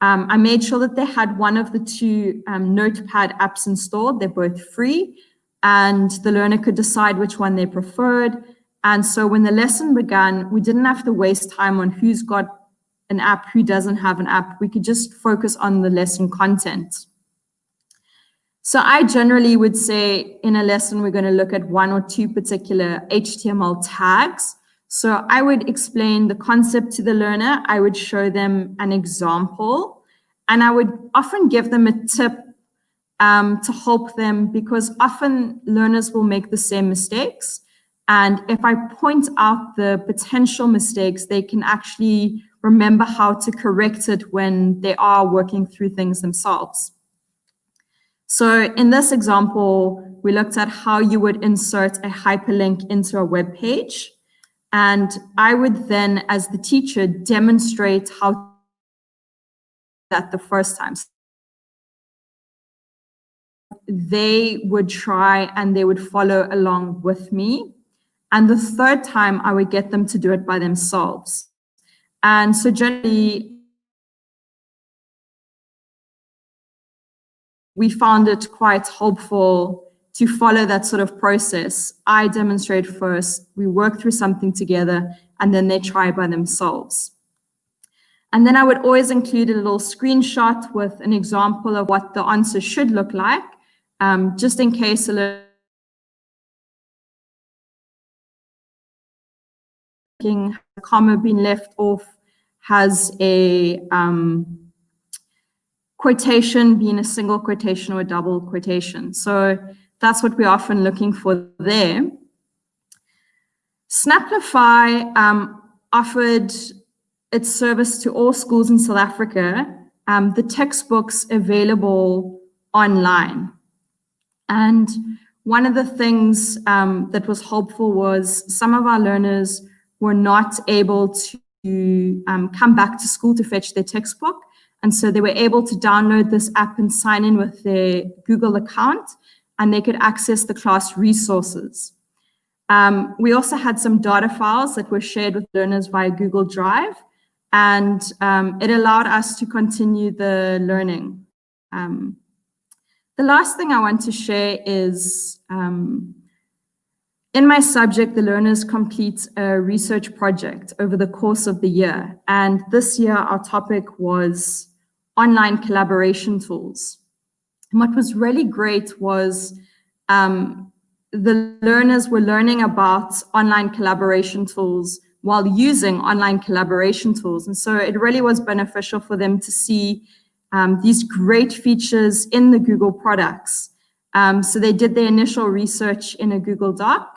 I made sure that they had one of the 2 Notepad apps installed. They're both free, and the learner could decide which one they preferred. And so when the lesson began, we didn't have to waste time on who's got an app, who doesn't have an app. We could just focus on the lesson content. So I generally would say in a lesson, we're going to look at 1 or 2 particular HTML tags. So I would explain the concept to the learner. I would show them an example, and I would often give them a tip to help them, because often learners will make the same mistakes. And if I point out the potential mistakes, they can actually remember how to correct it when they are working through things themselves. So in this example, we looked at how you would insert a hyperlink into a web page. And I would then, as the teacher, demonstrate how to do that the first time. They would try and they would follow along with me. And the third time, I would get them to do it by themselves. And so generally, we found it quite helpful to follow that sort of process. I demonstrate first, we work through something together, and then they try by themselves. And then I would always include a little screenshot with an example of what the answer should look like, just in case a comma being left off, has a quotation being a single quotation or a double quotation. So that's what we're often looking for there. Snaplify offered its service to all schools in South Africa, the textbooks available online. And one of the things that was helpful was some of our learners were not able to come back to school to fetch their textbook. And so they were able to download this app and sign in with their Google account, and they could access the class resources. We also had some data files that were shared with learners via Google Drive, and it allowed us to continue the learning. The last thing I want to share is in my subject, the learners complete a research project over the course of the year. And this year, our topic was online collaboration tools. And what was really great was the learners were learning about online collaboration tools while using online collaboration tools. And so it really was beneficial for them to see these great features in the Google products. So they did their initial research in a Google Doc.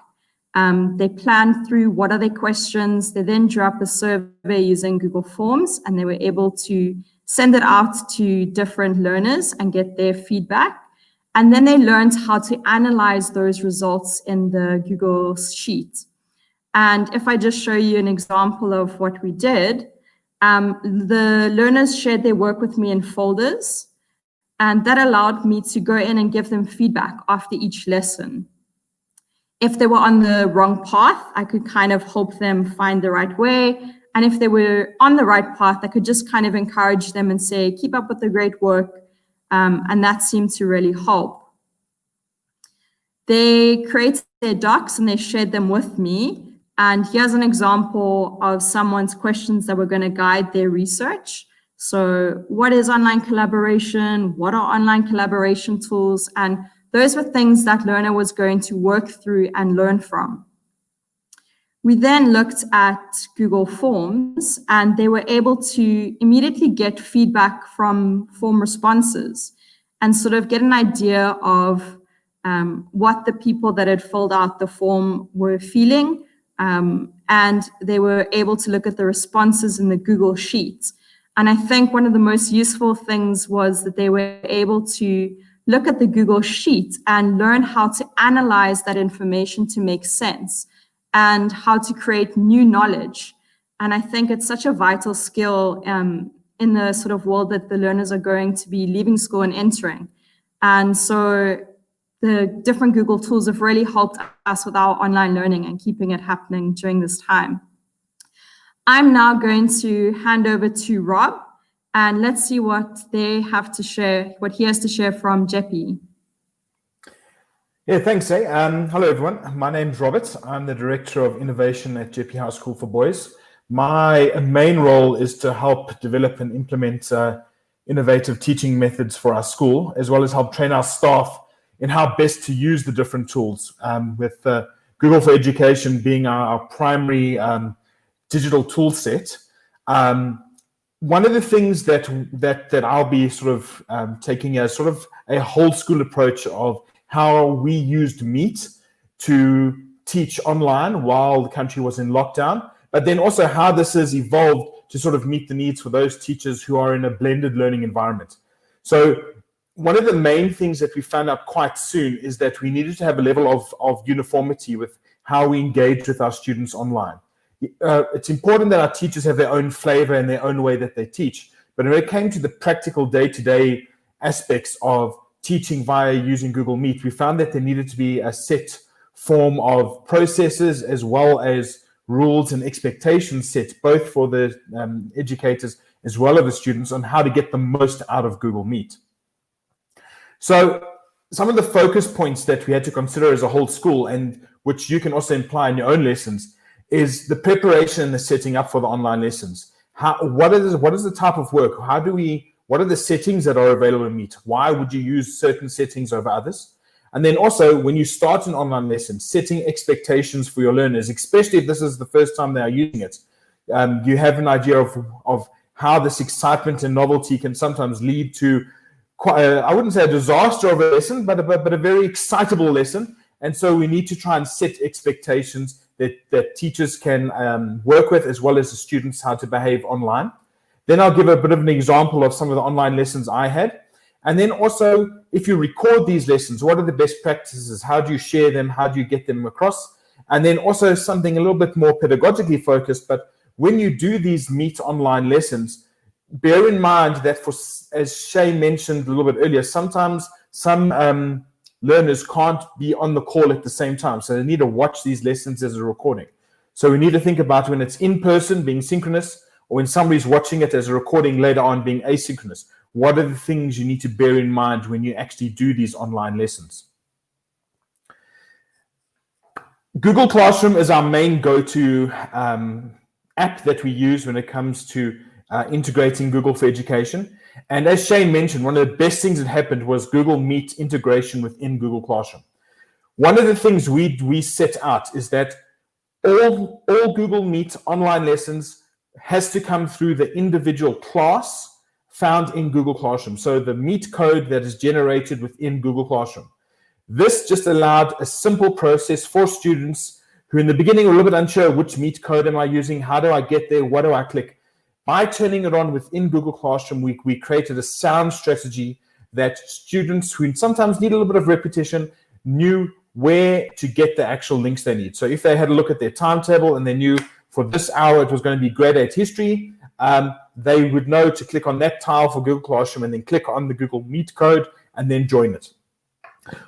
They planned through what are their questions. They then drew up a survey using Google Forms, and they were able to send it out to different learners and get their feedback. And then they learned how to analyze those results in the Google Sheet. And if I just show you an example of what we did, the learners shared their work with me in folders, and that allowed me to go in and give them feedback after each lesson. If they were on the wrong path, I could kind of help them find the right way. And if they were on the right path, I could just kind of encourage them and say, keep up with the great work. And that seemed to really help. They created their docs and they shared them with me. And here's an example of someone's questions that were going to guide their research. So what is online collaboration? What are online collaboration tools? And those were things that learner was going to work through and learn from. We then looked at Google Forms, and they were able to immediately get feedback from form responses and sort of get an idea of what the people that had filled out the form were feeling. And they were able to look at the responses in the Google Sheets. And I think one of the most useful things was that they were able to look at the Google Sheet and learn how to analyze that information to make sense and how to create new knowledge. And I think it's such a vital skill in the sort of world that the learners are going to be leaving school and entering. And so the different Google tools have really helped us with our online learning and keeping it happening during this time. I'm now going to hand over to Rob, and let's see what they have to share, what he has to share from JEPI. Yeah, thanks, Zay. Hello, everyone. My name's Robert. I'm the Director of Innovation at JEPI High School for Boys. My main role is to help develop and implement innovative teaching methods for our school, as well as help train our staff in how best to use the different tools, with Google for Education being our primary digital tool set. One of the things that I'll be sort of taking as sort of a whole school approach of how we used Meet to teach online while the country was in lockdown, but then also how this has evolved to sort of meet the needs for those teachers who are in a blended learning environment. So one of the main things that we found out quite soon is that we needed to have a level of uniformity with how we engage with our students online. It's important that our teachers have their own flavor and their own way that they teach. But when it came to the practical day-to-day aspects of teaching via using Google Meet, we found that there needed to be a set form of processes as well as rules and expectations set, both for the educators as well as the students, on how to get the most out of Google Meet. So some of the focus points that we had to consider as a whole school, and which you can also imply in your own lessons, is the preparation and the setting up for the online lessons. What is the type of work? What are the settings that are available in Meet? Why would you use certain settings over others? And then also, when you start an online lesson, setting expectations for your learners, especially if this is the first time they are using it. You have an idea of how this excitement and novelty can sometimes lead to quite I wouldn't say a disaster of a lesson, but a very excitable lesson. And so we need to try and set expectations that teachers can work with, as well as the students, how to behave online. Then I'll give a bit of an example of some of the online lessons I had. And then also, if you record these lessons, what are the best practices? How do you share them? How do you get them across? And then also something a little bit more pedagogically focused, but when you do these Meet online lessons, bear in mind that, as Shay mentioned a little bit earlier, sometimes some learners can't be on the call at the same time. So they need to watch these lessons as a recording. So we need to think about when it's in person being synchronous, or when somebody's watching it as a recording later on being asynchronous. What are the things you need to bear in mind when you actually do these online lessons? Google Classroom is our main go-to app that we use when it comes to integrating Google for Education. And as Shane mentioned, one of the best things that happened was Google Meet integration within Google Classroom. One of the things we set out is that all Google Meet online lessons has to come through the individual class found in Google Classroom. So the Meet code that is generated within Google Classroom. This just allowed a simple process for students who in the beginning were a little bit unsure, which Meet code am I using? How do I get there? What do I click? By turning it on within Google Classroom, we created a sound strategy that students who sometimes need a little bit of repetition knew where to get the actual links they need. So if they had a look at their timetable and they knew for this hour it was going to be grade 8 history, they would know to click on that tile for Google Classroom and then click on the Google Meet code and then join it.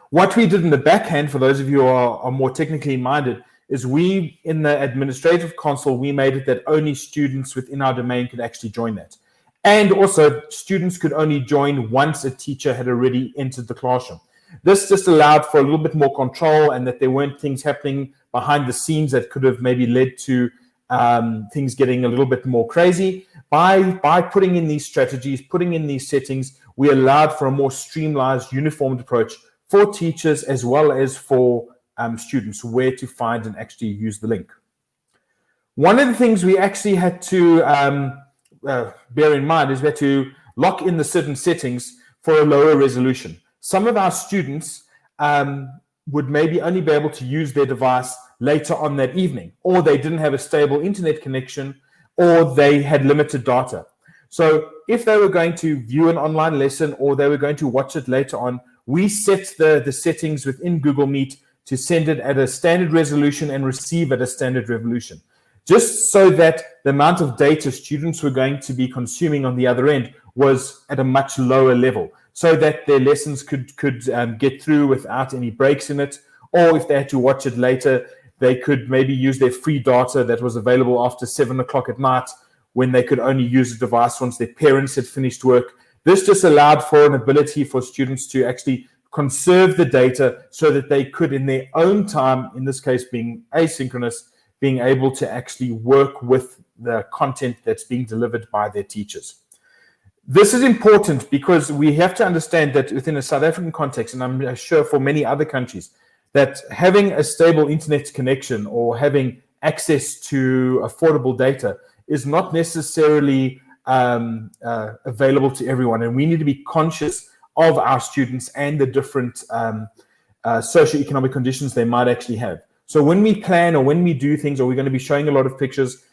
What we did in the backhand, for those of you who are more technically minded, is we, in the administrative console, we made it that only students within our domain could actually join that. And also students could only join once a teacher had already entered the classroom. This just allowed for a little bit more control, and that there weren't things happening behind the scenes that could have maybe led to things getting a little bit more crazy. By putting in these strategies, putting in these settings, we allowed for a more streamlined, uniformed approach for teachers as well as for students, where to find and actually use the link. One of the things we actually had to bear in mind is we had to lock in the certain settings for a lower resolution. Some of our students would maybe only be able to use their device later on that evening, or they didn't have a stable internet connection, or they had limited data. So if they were going to view an online lesson or they were going to watch it later on, we set the settings within Google Meet to send it at a standard resolution and receive at a standard resolution, just so that the amount of data students were going to be consuming on the other end was at a much lower level, so that their lessons could get through without any breaks in it. Or if they had to watch it later, they could maybe use their free data that was available after 7 o'clock at night, when they could only use the device once their parents had finished work. This just allowed for an ability for students to actually conserve the data so that they could, in their own time, in this case being asynchronous, being able to actually work with the content that's being delivered by their teachers. This is important because we have to understand that within a South African context, and I'm sure for many other countries, that having a stable internet connection or having access to affordable data is not necessarily available to everyone. And we need to be conscious of our students and the different socioeconomic conditions they might actually have. So when we plan or when we do things, or we're going to be showing a lot of pictures,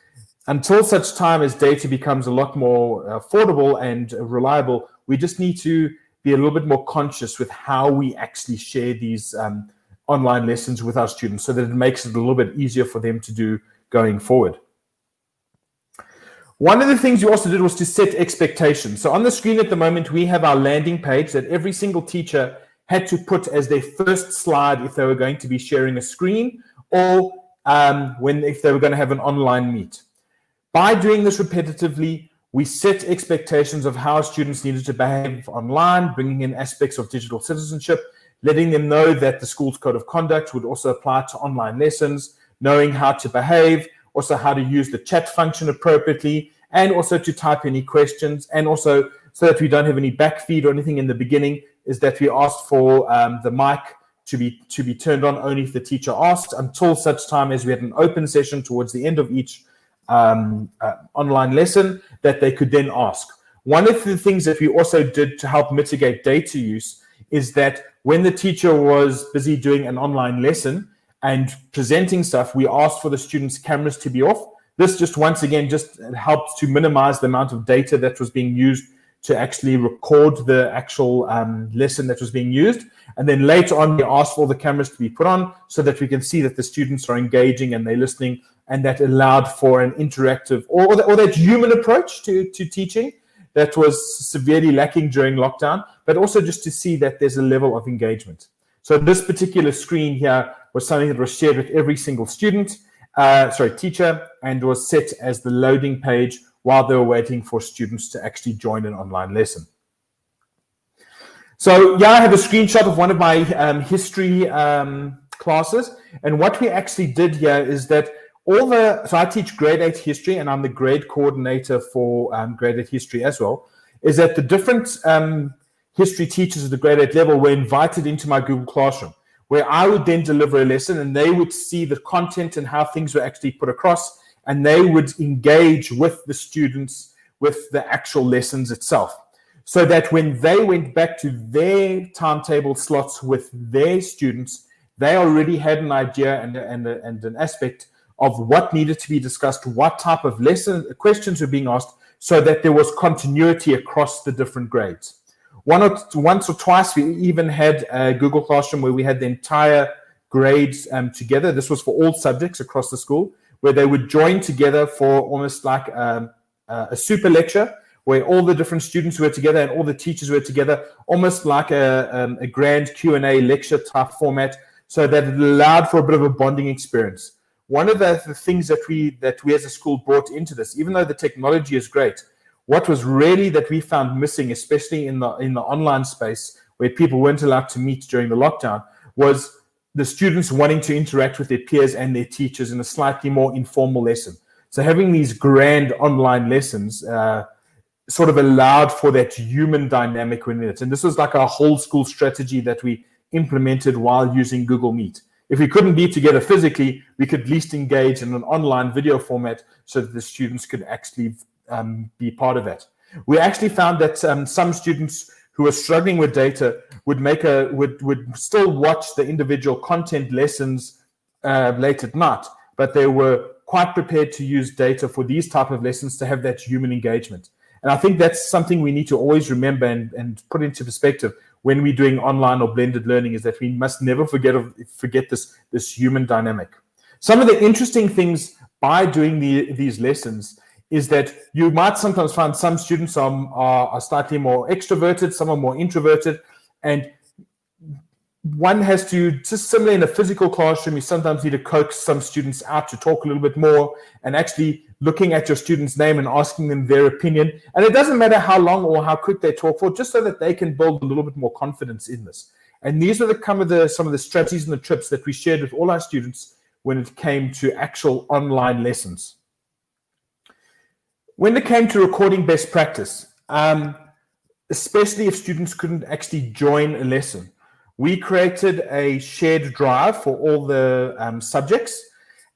until such time as data becomes a lot more affordable and reliable, we just need to be a little bit more conscious with how we actually share these online lessons with our students, so that it makes it a little bit easier for them to do going forward. One of the things we also did was to set expectations. So on the screen at the moment, we have our landing page that every single teacher had to put as their first slide if they were going to be sharing a screen, or if they were going to have an online meet. By doing this repetitively, we set expectations of how students needed to behave online, bringing in aspects of digital citizenship, letting them know that the school's code of conduct would also apply to online lessons, knowing how to behave, also how to use the chat function appropriately, and also to type any questions. And also, so that we don't have any backfeed or anything in the beginning, is that we asked for the mic to be turned on only if the teacher asked, until such time as we had an open session towards the end of each online lesson that they could then ask. One of the things that we also did to help mitigate data use is that when the teacher was busy doing an online lesson and presenting stuff, we asked for the students' cameras to be off. This just, once again, just helped to minimize the amount of data that was being used to actually record the actual lesson that was being used. And then later on, we asked for all the cameras to be put on so that we can see that the students are engaging and they're listening, and that allowed for an interactive or that human approach to teaching that was severely lacking during lockdown, but also just to see that there's a level of engagement. So this particular screen here was something that was shared with every single teacher, and was set as the loading page while they were waiting for students to actually join an online lesson. So yeah, I have a screenshot of one of my history classes, and what we actually did here is that so I teach grade 8 history, and I'm the grade coordinator for grade 8 history as well, is that the different history teachers at the grade 8 level were invited into my Google Classroom, where I would then deliver a lesson, and they would see the content and how things were actually put across, and they would engage with the students with the actual lessons itself, so that when they went back to their timetable slots with their students, they already had an idea and an aspect of what needed to be discussed, what type of questions were being asked, so that there was continuity across the different grades. Once or twice, we even had a Google Classroom where we had the entire grades together. This was for all subjects across the school, where they would join together for almost like a super lecture, where all the different students were together and all the teachers were together, almost like a grand Q&A lecture type format, so that it allowed for a bit of a bonding experience. one of the things that we as a school brought into this, even though the technology is great, what was really that we found missing, especially in the online space where people weren't allowed to meet during the lockdown, was the students wanting to interact with their peers and their teachers in a slightly more informal lesson. So having these grand online lessons sort of allowed for that human dynamic within it. And this was like our whole school strategy that we implemented while using Google Meet. If we couldn't be together physically, we could at least engage in an online video format so that the students could actually be part of that. We actually found that some students who were struggling with data would still watch the individual content lessons late at night, but they were quite prepared to use data for these type of lessons to have that human engagement. And I think that's something we need to always remember and put into perspective when we're doing online or blended learning, is that we must never forget this human dynamic. Some of the interesting things by doing these lessons is that you might sometimes find some students are slightly more extroverted, some are more introverted, and one has to, just similar in a physical classroom, you sometimes need to coax some students out to talk a little bit more, and actually looking at your student's name and asking them their opinion. And it doesn't matter how long or how quick they talk for, just so that they can build a little bit more confidence in this. And these are some of the strategies and the tips that we shared with all our students when it came to actual online lessons. When it came to recording best practice, especially if students couldn't actually join a lesson, we created a shared drive for all the subjects,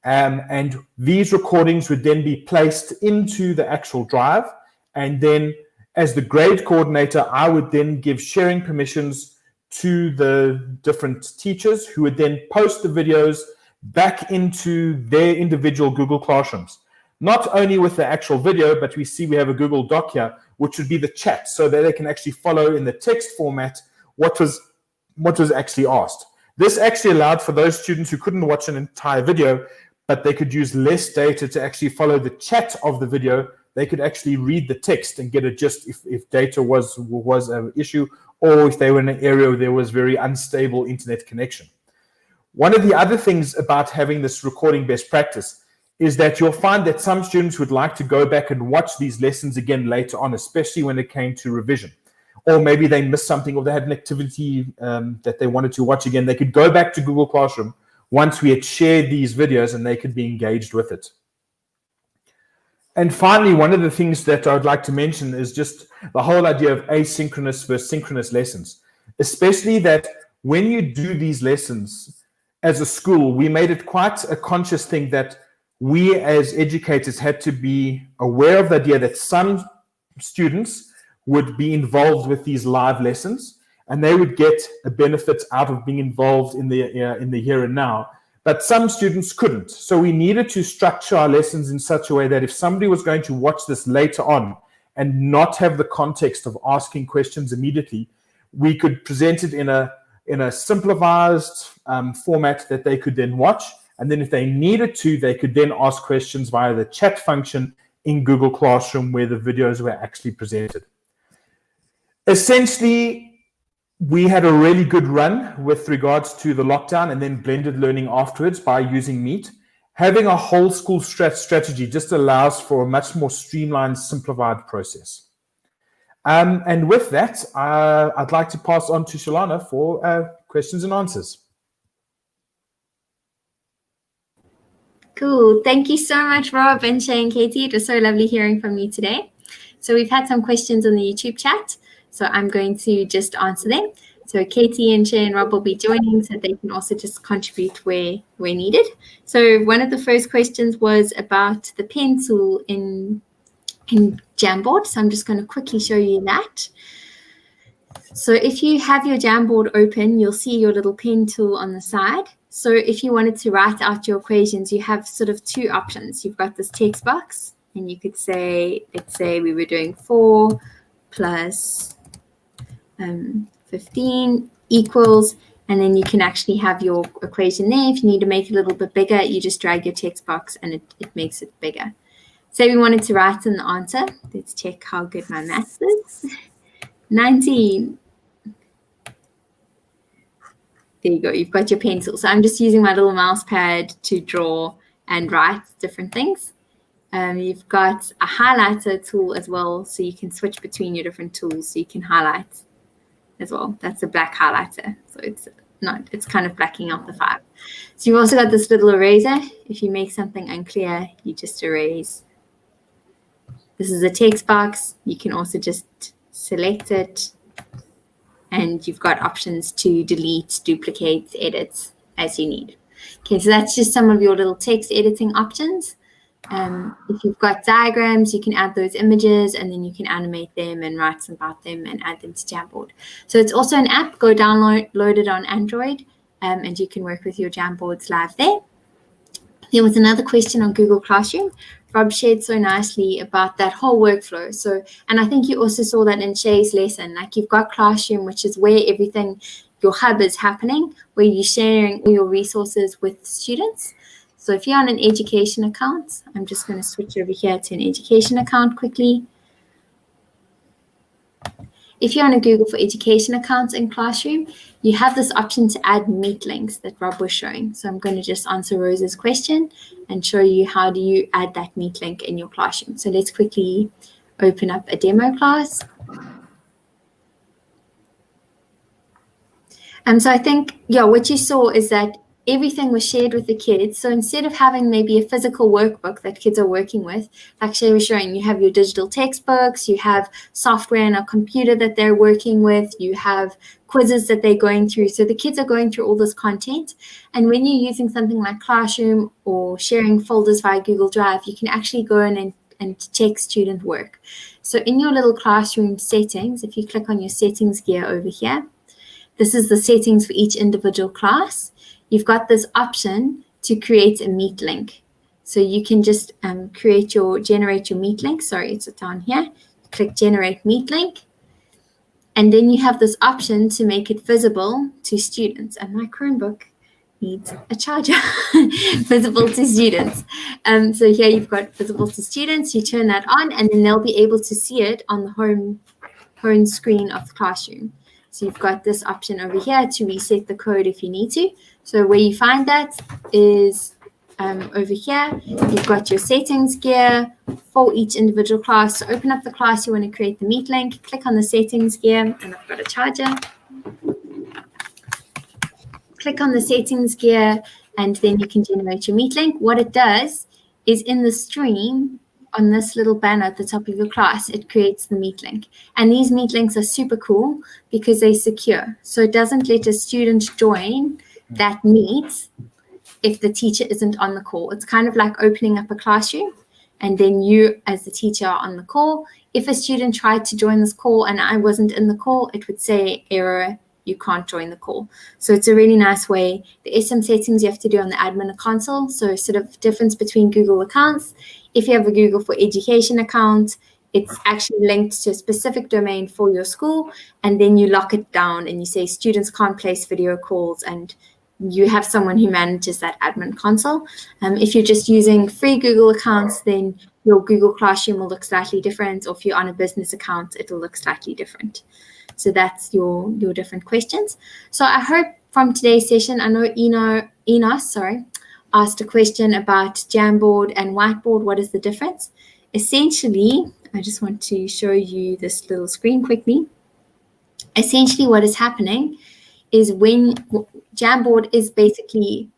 and these recordings would then be placed into the actual drive. And then as the grade coordinator, I would then give sharing permissions to the different teachers, who would then post the videos back into their individual Google Classrooms. Not only with the actual video, but we have a Google Doc here, which would be the chat, so that they can actually follow in the text format what was actually asked. This actually allowed for those students who couldn't watch an entire video, but they could use less data to actually follow the chat of the video. They could actually read the text and get a gist if data was an issue, or if they were in an area where there was very unstable internet connection. One of the other things about having this recording best practice is that you'll find that some students would like to go back and watch these lessons again later on, especially when it came to revision. Or maybe they missed something, or they had an activity that they wanted to watch again. They could go back to Google Classroom once we had shared these videos, and they could be engaged with it. And finally, one of the things that I would like to mention is just the whole idea of asynchronous versus synchronous lessons, especially that when you do these lessons as a school, we made it quite a conscious thing that we as educators had to be aware of the idea that some students would be involved with these live lessons, and they would get a benefit out of being involved in the here and now, but some students couldn't. So we needed to structure our lessons in such a way that if somebody was going to watch this later on and not have the context of asking questions immediately, we could present it in a simplified format that they could then watch. And then if they needed to, they could then ask questions via the chat function in Google Classroom, where the videos were actually presented. Essentially, we had a really good run with regards to the lockdown and then blended learning afterwards by using Meet. Having a whole school strategy just allows for a much more streamlined, simplified process. And with that, I'd like to pass on to Shalana for questions and answers. Cool. Thank you so much, Rob and Shay and Katie. It was so lovely hearing from you today. So we've had some questions on the YouTube chat, so I'm going to just answer them. So Katie and Shay and Rob will be joining, so they can also just contribute where needed. So one of the first questions was about the pen tool in Jamboard. So I'm just going to quickly show you that. So if you have your Jamboard open, you'll see your little pen tool on the side. So if you wanted to write out your equations, you have sort of two options. You've got this text box, and you could say, let's say we were doing 4 plus 15 equals, and then you can actually have your equation there. If you need to make it a little bit bigger, you just drag your text box and it makes it bigger. Say we wanted to write in the answer. Let's check how good my maths is. 19. There you go, you've got your pencil. So I'm just using my little mouse pad to draw and write different things. You've got a highlighter tool as well, so you can switch between your different tools. So you can highlight as well. That's a black highlighter, so it's kind of blacking out the 5. So you've also got this little eraser. If you make something unclear, you just erase. This is a text box. You can also just select it, and you've got options to delete, duplicate, edit as you need. Okay, so that's just some of your little text editing options. If you've got diagrams, you can add those images, and then you can animate them and write about them and add them to Jamboard. So it's also an app. Go download it on Android, and you can work with your Jamboards live there. There was another question on Google Classroom. Rob shared so nicely about that whole workflow. So, and I think you also saw that in Shay's lesson. Like, you've got Classroom, which is where everything, your hub is happening, where you're sharing all your resources with students. So if you're on an education account, I'm just going to switch over here to an education account quickly. If you're on a Google for Education account in Classroom, you have this option to add meet links that Rob was showing. So I'm going to just answer Rose's question and show you how do you add that meet link in your Classroom. So let's quickly open up a demo class. So I think, what you saw is that everything was shared with the kids. So instead of having maybe a physical workbook that kids are working with, like Shay was showing, you have your digital textbooks, you have software and a computer that they're working with, you have quizzes that they're going through. So the kids are going through all this content. And when you're using something like Classroom or sharing folders via Google Drive, you can actually go in and check student work. So in your little Classroom settings, if you click on your settings gear over here, this is the settings for each individual class. You've got this option to create a meet link. So you can just generate your meet link. Sorry, it's down here. Click generate meet link. And then you have this option to make it visible to students. And my Chromebook needs a charger. Visible to students. So here you've got visible to students. You turn that on, and then they'll be able to see it on the home screen of the Classroom. So you've got this option over here to reset the code if you need to. So where you find that is over here. You've got your settings gear for each individual class. So open up the class you want to create the meet link. Click on the settings gear, and I've got a charger. Click on the settings gear, and then you can generate your meet link. What it does is in the stream, on this little banner at the top of your class, it creates the meet link. And these meet links are super cool because they're secure. So it doesn't let a student join that meet if the teacher isn't on the call. It's kind of like opening up a classroom, and then you as the teacher are on the call. If a student tried to join this call and I wasn't in the call, it would say error, you can't join the call. So it's a really nice way. There is some settings you have to do on the admin console. So sort of difference between Google accounts. If you have a Google for Education account, it's actually linked to a specific domain for your school, and then you lock it down and you say students can't place video calls, and you have someone who manages that admin console. If you're just using free Google accounts, then your Google Classroom will look slightly different, or if you're on a business account, it'll look slightly different. So that's your different questions. So I hope from today's session, I know Enos asked a question about Jamboard and Whiteboard. What is the difference? Essentially, I just want to show you this little screen quickly. Essentially, what is happening is when Jamboard is basically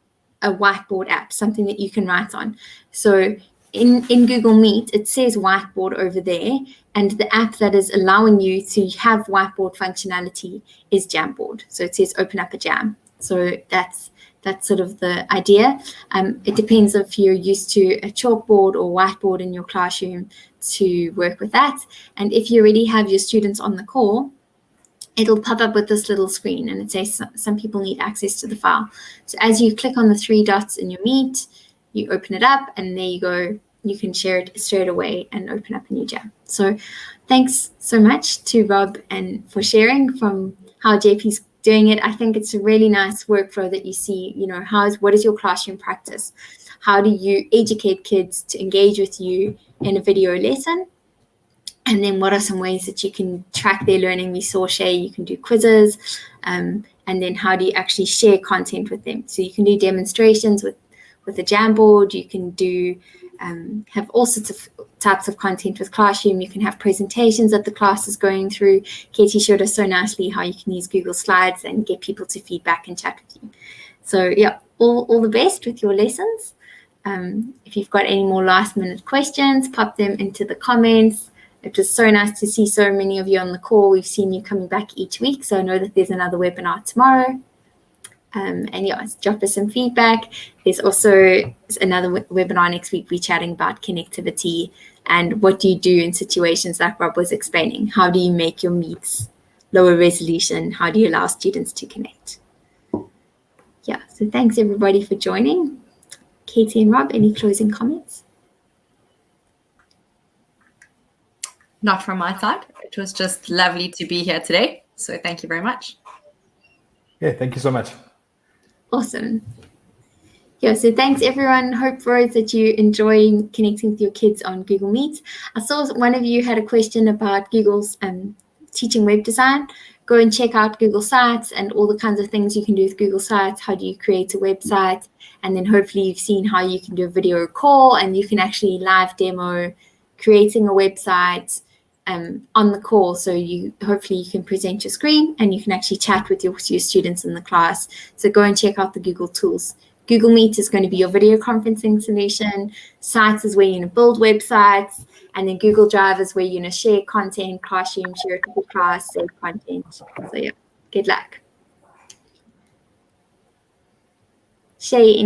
a whiteboard app, something that you can write on. So in Google Meet, it says Whiteboard over there, and the app that is allowing you to have whiteboard functionality is Jamboard. So it says open up a jam. So that's sort of the idea. It depends if you're used to a chalkboard or whiteboard in your classroom to work with that. And if you already have your students on the call, it'll pop up with this little screen, and it says some people need access to the file. So as you click on the 3 dots in your Meet, you open it up, and there you go. You can share it straight away and open up a new jam. So thanks so much to Rob and for sharing from how JP's doing it. I think it's a really nice workflow that you see, what is your classroom practice? How do you educate kids to engage with you in a video lesson? And then what are some ways that you can track their learning? We saw Shay, you can do quizzes, and then how do you actually share content with them? So you can do demonstrations with with a Jamboard. You can do have all sorts of types of content with Classroom. You can have presentations that the class is going through. Katie showed us so nicely how you can use Google Slides and get people to feedback and chat with you. So yeah, all the best with your lessons. If you've got any more last minute questions, pop them into the comments. It was so nice to see so many of you on the call. We've seen you coming back each week, so I know that there's another webinar tomorrow. And yeah, drop us some feedback. There's also another webinar next week. We're chatting about connectivity and what do you do in situations like Rob was explaining. How do you make your meets lower resolution? How do you allow students to connect? Yeah, so thanks everybody for joining. Katie and Rob, any closing comments? Not from my side. It was just lovely to be here today. So thank you very much. Yeah, thank you so much. Awesome. Yeah, so thanks everyone. Hope, Rose, that you enjoy connecting with your kids on Google Meet. I saw one of you had a question about Google's teaching web design. Go and check out Google Sites and all the kinds of things you can do with Google Sites. How do you create a website? And then hopefully you've seen how you can do a video call and you can actually live demo creating a website on the call. So hopefully you can present your screen and you can actually chat with your students in the class. So go and check out the Google tools. Google Meet is going to be your video conferencing solution. Sites is where you're going to build websites. And then Google Drive is where you're going to share content, Classroom, share it with your class, save content. So yeah, good luck. Shay,